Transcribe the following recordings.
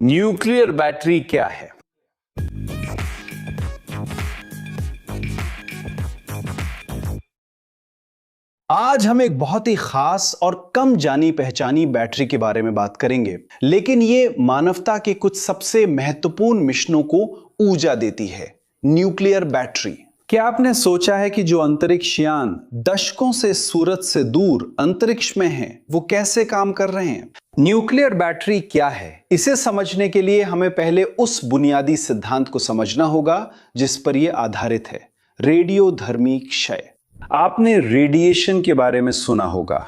Nuclear battery क्या है? आज हम एक बहुत ही खास और कम जानी पहचानी बैटरी के बारे में बात करेंगे, लेकिन ये मानवता के कुछ सबसे महत्वपूर्ण मिशनों को ऊर्जा देती है। Nuclear battery. क्या आपने सोचा है कि जो अंतरिक्ष यान दशकों से सूरज से दूर अंतरिक्ष में हैं, वो कैसे काम कर रहे हैं? न्यूक्लियर बैटरी क्या है, इसे समझने के लिए हमें पहले उस बुनियादी सिद्धांत को समझना होगा जिस पर यह आधारित है, रेडियोधर्मी क्षय। आपने रेडिएशन के बारे में सुना होगा।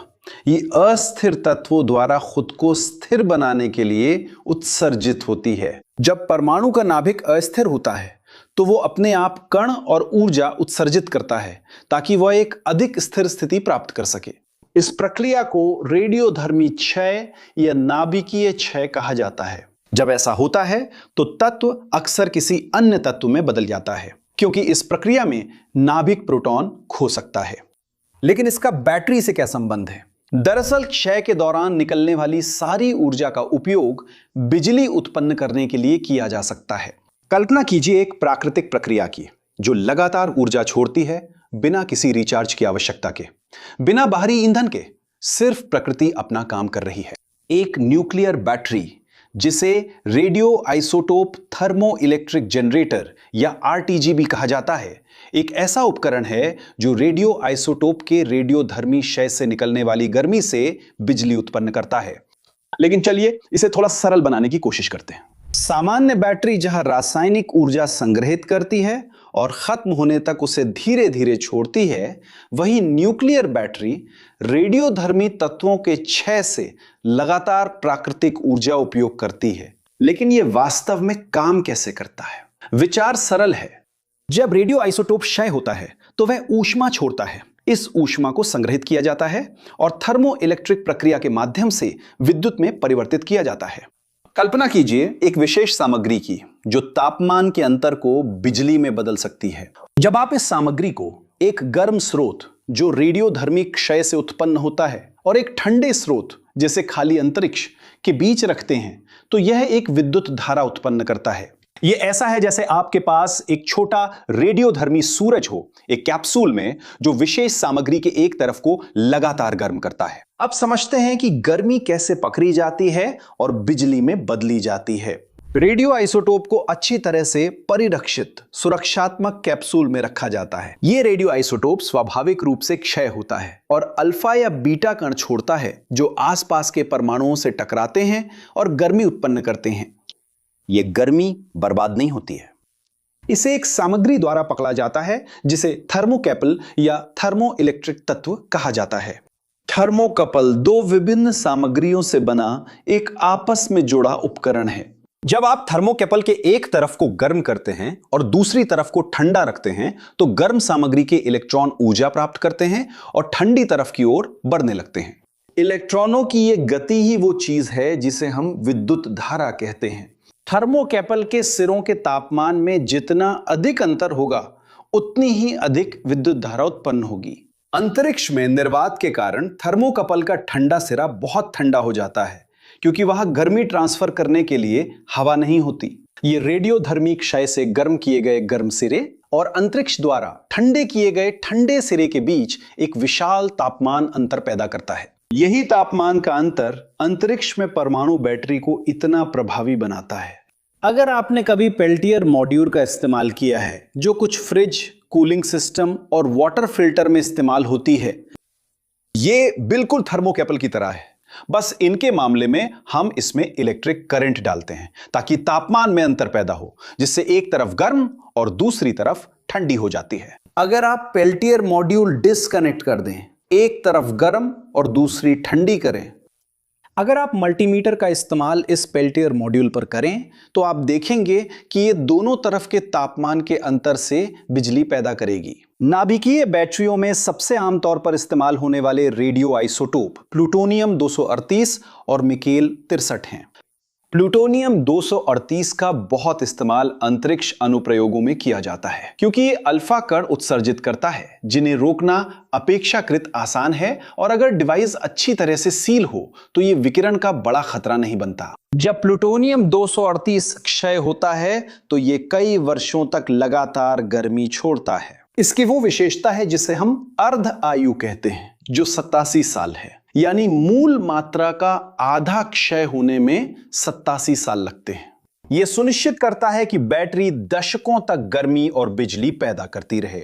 ये अस्थिर तत्वों द्वारा खुद को स्थिर बनाने के लिए उत्सर्जित होती है। जब परमाणु का नाभिक अस्थिर होता है तो वो अपने आप कण और ऊर्जा उत्सर्जित करता है ताकि वह एक अधिक स्थिर स्थिति प्राप्त कर सके। इस प्रक्रिया को रेडियोधर्मी क्षय या नाभिकीय क्षय कहा जाता है। जब ऐसा होता है तो तत्व अक्सर किसी अन्य तत्व में बदल जाता है, क्योंकि इस प्रक्रिया में नाभिक प्रोटॉन खो सकता है। लेकिन इसका बैटरी से क्या संबंध है? दरअसल क्षय के दौरान निकलने वाली सारी ऊर्जा का उपयोग बिजली उत्पन्न करने के लिए किया जा सकता है। कल्पना कीजिए एक प्राकृतिक प्रक्रिया की जो लगातार ऊर्जा छोड़ती है, बिना किसी रिचार्ज की आवश्यकता के, बिना बाहरी ईंधन के। सिर्फ प्रकृति अपना काम कर रही है। एक न्यूक्लियर बैटरी, जिसे radio isotope thermo electric generator या आरटीजी भी कहा जाता है, एक ऐसा उपकरण है जो रेडियो आइसोटोप के रेडियोधर्मी क्षय से निकलने वाली गर्मी से बिजली उत्पन्न करता है। लेकिन चलिए इसे थोड़ा सरल बनाने की कोशिश करते हैं। सामान्य बैटरी जहां रासायनिक ऊर्जा संग्रहित करती है और खत्म होने तक उसे धीरे धीरे छोड़ती है, वहीं न्यूक्लियर बैटरी रेडियोधर्मी तत्वों के क्षय से लगातार प्राकृतिक ऊर्जा उपयोग करती है। लेकिन यह वास्तव में काम कैसे करता है? विचार सरल है। जब रेडियो आइसोटोप क्षय होता है तो वह ऊष्मा छोड़ता है। इस ऊष्मा को संग्रहित किया जाता है और थर्मो इलेक्ट्रिक प्रक्रिया के माध्यम से विद्युत में परिवर्तित किया जाता है। कल्पना कीजिए एक विशेष सामग्री की जो तापमान के अंतर को बिजली में बदल सकती है। जब आप इस सामग्री को एक गर्म स्रोत जो रेडियोधर्मी क्षय से उत्पन्न होता है और एक ठंडे स्रोत जैसे खाली अंतरिक्ष के बीच रखते हैं, तो यह एक विद्युत धारा उत्पन्न करता है। यह ऐसा है जैसे आपके पास एक छोटा रेडियोधर्मी सूरज हो एक कैप्सूल में, जो विशेष सामग्री के एक तरफ को लगातार गर्म करता है। अब समझते हैं कि गर्मी कैसे पकड़ी जाती है और बिजली में बदली जाती है। रेडियो आइसोटोप को अच्छी तरह से परिरक्षित सुरक्षात्मक कैप्सूल में रखा जाता है। यह रेडियो आइसोटोप स्वाभाविक रूप से क्षय होता है और अल्फा या बीटा कण छोड़ता है जो आसपास के परमाणुओं से टकराते हैं और गर्मी उत्पन्न करते हैं। यह गर्मी बर्बाद नहीं होती है। इसे एक सामग्री द्वारा पकड़ा जाता है जिसे थर्मोकपल या थर्मो इलेक्ट्रिक तत्व कहा जाता है। थर्मोकपल दो विभिन्न सामग्रियों से बना एक आपस में जुड़ा उपकरण है। जब आप थर्मोकपल के एक तरफ को गर्म करते हैं और दूसरी तरफ को ठंडा रखते हैं, तो गर्म सामग्री के इलेक्ट्रॉन ऊर्जा प्राप्त करते हैं और ठंडी तरफ की ओर बढ़ने लगते हैं। इलेक्ट्रॉनों की यह गति ही वो चीज है जिसे हम विद्युत धारा कहते हैं। थर्मोकपल के सिरों के तापमान में जितना अधिक अंतर होगा, उतनी ही अधिक विद्युत धारा उत्पन्न होगी। अंतरिक्ष में निर्वात के कारण थर्मोकपल का ठंडा सिरा बहुत ठंडा हो जाता है, क्योंकि वहां गर्मी ट्रांसफर करने के लिए हवा नहीं होती। ये रेडियोधर्मी क्षय से गर्म किए गए गर्म सिरे और अंतरिक्ष द्वारा ठंडे किए गए ठंडे सिरे के बीच एक विशाल तापमान अंतर पैदा करता है। यही तापमान का अंतर अंतरिक्ष में परमाणु बैटरी को इतना प्रभावी बनाता है। अगर आपने कभी पेल्टियर मॉड्यूल का इस्तेमाल किया है, जो कुछ फ्रिज, कूलिंग सिस्टम और वाटर फिल्टर में इस्तेमाल होती है, ये बिल्कुल थर्मोकपल की तरह है। बस इनके मामले में हम इसमें इलेक्ट्रिक करंट डालते हैं ताकि तापमान में अंतर पैदा हो, जिससे एक तरफ गर्म और दूसरी तरफ ठंडी हो जाती है। अगर आप पेल्टियर मॉड्यूल डिस्कनेक्ट कर दें, एक तरफ गर्म और दूसरी ठंडी करें, अगर आप मल्टीमीटर का इस्तेमाल इस पेल्टियर मॉड्यूल पर करें, तो आप देखेंगे कि ये दोनों तरफ के तापमान के अंतर से बिजली पैदा करेगी। नाभिकीय बैटरियों में सबसे आमतौर पर इस्तेमाल होने वाले रेडियो आइसोटोप प्लूटोनियम 238 और निकेल 63 हैं। प्लूटोनियम 238 का बहुत इस्तेमाल अंतरिक्ष अनुप्रयोगों में किया जाता है क्योंकि ये अल्फा कण उत्सर्जित करता है जिन्हें रोकना अपेक्षाकृत आसान है, और अगर डिवाइस अच्छी तरह से सील हो तो ये विकिरण का बड़ा खतरा नहीं बनता। जब प्लूटोनियम 238 क्षय होता है तो ये कई वर्षों तक लगातार गर्मी छोड़ता है। इसकी वो विशेषता है जिसे हम अर्ध आयु कहते हैं, जो 87 साल है, यानी मूल मात्रा का आधा क्षय होने में 87 साल लगते हैं। यह सुनिश्चित करता है कि बैटरी दशकों तक गर्मी और बिजली पैदा करती रहे।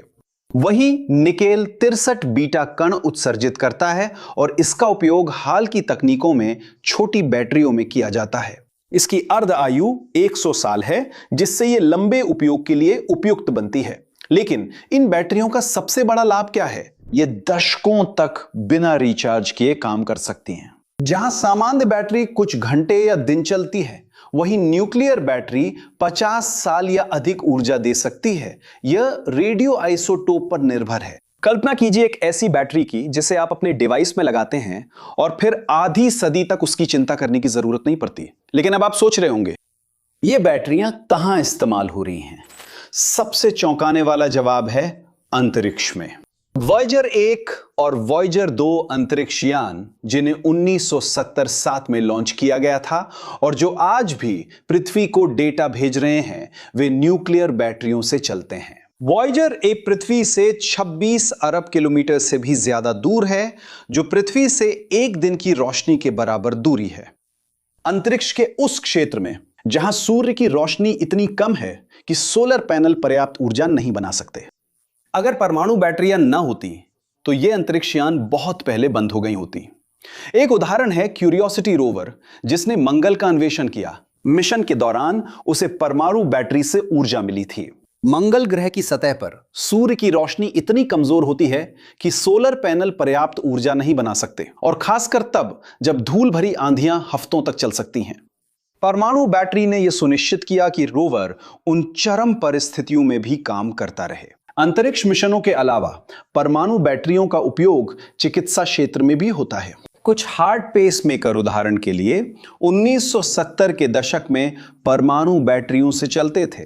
वही निकेल 63 बीटा कण उत्सर्जित करता है और इसका उपयोग हाल की तकनीकों में छोटी बैटरियों में किया जाता है। इसकी अर्ध आयु 100 साल है, जिससे यह लंबे उपयोग के लिए उपयुक्त बनती है। लेकिन इन बैटरियों का सबसे बड़ा लाभ क्या है? ये दशकों तक बिना रिचार्ज किए काम कर सकती हैं। जहां सामान्य बैटरी कुछ घंटे या दिन चलती है, वहीं न्यूक्लियर बैटरी 50 साल या अधिक ऊर्जा दे सकती है। यह रेडियो आइसोटोप पर निर्भर है। कल्पना कीजिए एक ऐसी बैटरी की जिसे आप अपने डिवाइस में लगाते हैं और फिर आधी सदी तक उसकी चिंता करने की जरूरत नहीं पड़ती। लेकिन अब आप सोच रहे होंगे, ये बैटरियां कहां इस्तेमाल हो रही हैं? सबसे चौंकाने वाला जवाब है अंतरिक्ष में। वॉयेजर 1 और वॉयेजर 2 अंतरिक्ष यान, जिन्हें 1970 में लॉन्च किया गया था और जो आज भी पृथ्वी को डेटा भेज रहे हैं, वे न्यूक्लियर बैटरियों से चलते हैं। वॉयेजर एक पृथ्वी से 26 अरब किलोमीटर से भी ज्यादा दूर है, जो पृथ्वी से एक दिन की रोशनी के बराबर दूरी है। अंतरिक्ष के उस क्षेत्र में जहां सूर्य की रोशनी इतनी कम है कि सोलर पैनल पर्याप्त ऊर्जा नहीं बना सकते। अगर परमाणु बैटरियां न होती तो यह अंतरिक्ष यान बहुत पहले बंद हो गई होती। एक उदाहरण है क्यूरियोसिटी रोवर, जिसने मंगल का अन्वेषण किया। मिशन के दौरान उसे परमाणु बैटरी से ऊर्जा मिली थी। मंगल ग्रह की सतह पर सूर्य की रोशनी इतनी कमजोर होती है कि सोलर पैनल पर्याप्त ऊर्जा नहीं बना सकते, और खासकर तब जब धूल भरी आंधियां हफ्तों तक चल सकती हैं। परमाणु बैटरी ने यह सुनिश्चित किया कि रोवर उन चरम परिस्थितियों में भी काम करता रहे। अंतरिक्ष मिशनों के अलावा परमाणु बैटरियों का उपयोग चिकित्सा क्षेत्र में भी होता है। कुछ हार्ट पेसमेकर उदाहरण के लिए 1970 के दशक में परमाणु बैटरियों से चलते थे,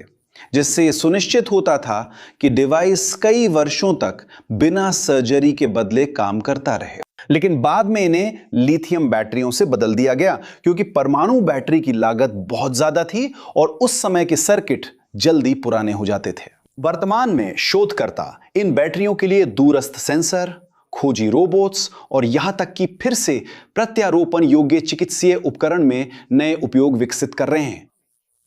जिससे यह सुनिश्चित होता था कि डिवाइस कई वर्षों तक बिना सर्जरी के बदले काम करता रहे। लेकिन बाद में इन्हें लिथियम बैटरियों से बदल दिया गया क्योंकि परमाणु बैटरी की लागत बहुत ज्यादा थी और उस समय के सर्किट जल्दी पुराने हो जाते थे। वर्तमान में शोधकर्ता इन बैटरियों के लिए दूरस्थ सेंसर, खोजी रोबोट्स और यहां तक कि फिर से प्रत्यारोपण योग्य चिकित्सीय उपकरण में नए उपयोग विकसित कर रहे हैं।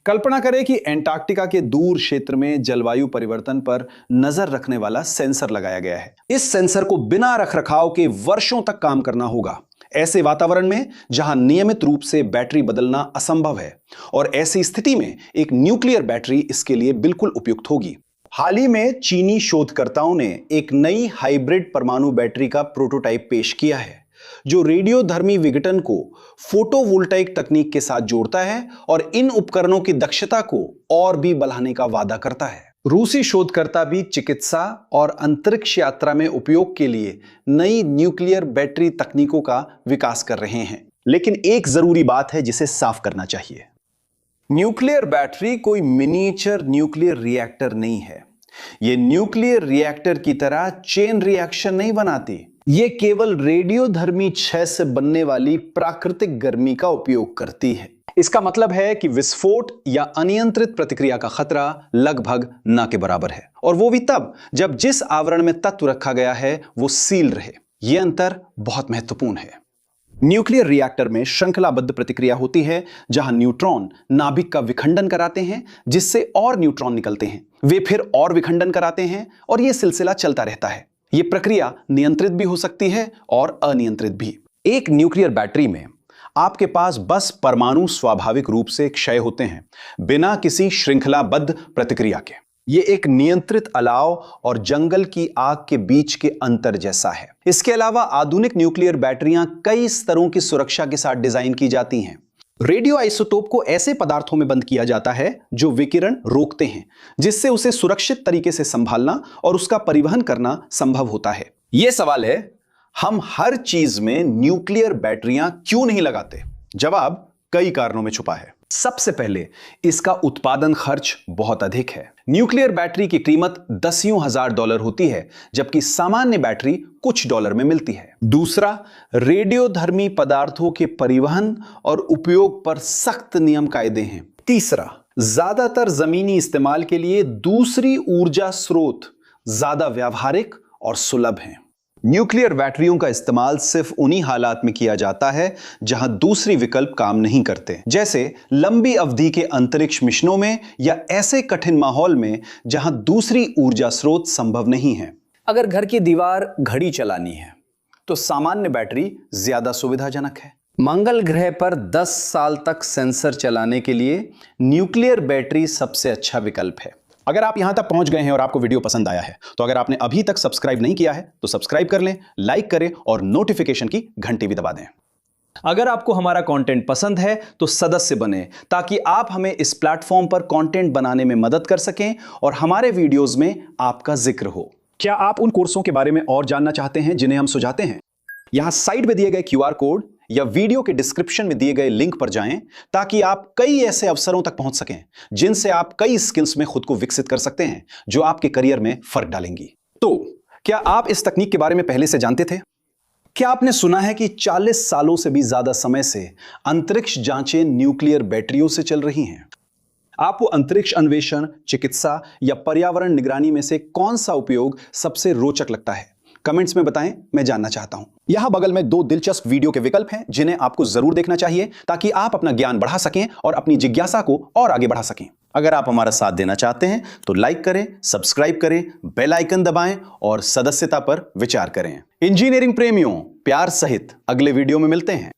कल्पना करें कि एंटार्क्टिका के दूर क्षेत्र में जलवायु परिवर्तन पर नजर रखने वाला सेंसर लगाया गया है। इस सेंसर को बिना रखरखाव के वर्षों तक काम करना होगा, ऐसे वातावरण में जहां नियमित रूप से बैटरी बदलना असंभव है, और ऐसी स्थिति में एक न्यूक्लियर बैटरी इसके लिए बिल्कुल उपयुक्त होगी। हाल ही में चीनी शोधकर्ताओं ने एक नई हाइब्रिड परमाणु बैटरी का प्रोटोटाइप पेश किया है, जो रेडियोधर्मी विघटन को फोटोवोल्टाइक तकनीक के साथ जोड़ता है और इन उपकरणों की दक्षता को और भी बढ़ाने का वादा करता है। रूसी शोधकर्ता भी चिकित्सा और अंतरिक्ष यात्रा में उपयोग के लिए नई न्यूक्लियर बैटरी तकनीकों का विकास कर रहे हैं। लेकिन एक जरूरी बात है जिसे साफ करना चाहिए। न्यूक्लियर बैटरी कोई मिनिएचर न्यूक्लियर रिएक्टर नहीं है। यह न्यूक्लियर रिएक्टर की तरह चेन रिएक्शन नहीं बनाती। ये केवल रेडियोधर्मी क्षय से बनने वाली प्राकृतिक गर्मी का उपयोग करती है। इसका मतलब है कि विस्फोट या अनियंत्रित प्रतिक्रिया का खतरा लगभग न के बराबर है, और वो भी तब जब जिस आवरण में तत्व रखा गया है वो सील रहे। यह अंतर बहुत महत्वपूर्ण है। न्यूक्लियर रिएक्टर में श्रृंखलाबद्ध प्रतिक्रिया होती है, जहां न्यूट्रॉन नाभिक का विखंडन कराते हैं, जिससे और न्यूट्रॉन निकलते हैं। वे फिर और विखंडन कराते हैं और यह सिलसिला चलता रहता है। यह प्रक्रिया नियंत्रित भी हो सकती है और अनियंत्रित भी। एक न्यूक्लियर बैटरी में आपके पास बस परमाणु स्वाभाविक रूप से क्षय होते हैं, बिना किसी श्रृंखलाबद्ध प्रतिक्रिया के। यह एक नियंत्रित अलाव और जंगल की आग के बीच के अंतर जैसा है। इसके अलावा आधुनिक न्यूक्लियर बैटरियां कई स्तरों की सुरक्षा के साथ डिजाइन की जाती हैं। रेडियो आइसोटोप को ऐसे पदार्थों में बंद किया जाता है जो विकिरण रोकते हैं, जिससे उसे सुरक्षित तरीके से संभालना और उसका परिवहन करना संभव होता है। यह सवाल है, हम हर चीज में न्यूक्लियर बैटरियां क्यों नहीं लगाते? जवाब कई कारणों में छुपा है। सबसे पहले इसका उत्पादन खर्च बहुत अधिक है। न्यूक्लियर बैटरी की कीमत दसियों हजार डॉलर होती है, जबकि सामान्य बैटरी कुछ डॉलर में मिलती है। दूसरा, रेडियोधर्मी पदार्थों के परिवहन और उपयोग पर सख्त नियम कायदे हैं। तीसरा, ज्यादातर जमीनी इस्तेमाल के लिए दूसरी ऊर्जा स्रोत ज्यादा व्यावहारिक और सुलभ हैं। न्यूक्लियर बैटरियों का इस्तेमाल सिर्फ उन्हीं हालात में किया जाता है जहां दूसरी विकल्प काम नहीं करते, जैसे लंबी अवधि के अंतरिक्ष मिशनों में या ऐसे कठिन माहौल में जहां दूसरी ऊर्जा स्रोत संभव नहीं है। अगर घर की दीवार घड़ी चलानी है तो सामान्य बैटरी ज्यादा सुविधाजनक है। मंगल ग्रह पर 10 साल तक सेंसर चलाने के लिए न्यूक्लियर बैटरी सबसे अच्छा विकल्प है। अगर आप यहां तक पहुंच गए हैं और आपको वीडियो पसंद आया है तो अगर आपने अभी तक सब्सक्राइब नहीं किया है तो सब्सक्राइब कर लें, लाइक करें और नोटिफिकेशन की घंटी भी दबा दें। अगर आपको हमारा कंटेंट पसंद है तो सदस्य बने, ताकि आप हमें इस प्लेटफॉर्म पर कंटेंट बनाने में मदद कर सकें और हमारे वीडियोस में आपका जिक्र हो। क्या आप उन कोर्सों के बारे में और जानना चाहते हैं जिन्हें हम सुझाते हैं? यहां साइड में दिए गए QR कोड या वीडियो के डिस्क्रिप्शन में दिए गए लिंक पर जाएं, ताकि आप कई ऐसे अवसरों तक पहुंच सकें जिनसे आप कई स्किल्स में खुद को विकसित कर सकते हैं, जो आपके करियर में फर्क डालेंगी। तो क्या आप इस तकनीक के बारे में पहले से जानते थे? क्या आपने सुना है कि 40 सालों से भी ज्यादा समय से अंतरिक्ष जांचें न्यूक्लियर बैटरियों से चल रही हैं? आपको अंतरिक्ष अन्वेषण, चिकित्सा या पर्यावरण निगरानी में से कौन सा उपयोग सबसे रोचक लगता है? कमेंट्स में बताएं, मैं जानना चाहता हूं। यहां बगल में 2 दिलचस्प वीडियो के विकल्प हैं जिन्हें आपको जरूर देखना चाहिए, ताकि आप अपना ज्ञान बढ़ा सकें और अपनी जिज्ञासा को और आगे बढ़ा सकें। अगर आप हमारा साथ देना चाहते हैं तो लाइक करें, सब्सक्राइब करें, बेल आइकन दबाएं और सदस्यता पर विचार करें। इंजीनियरिंग प्रेमियों, प्यार सहित अगले वीडियो में मिलते हैं।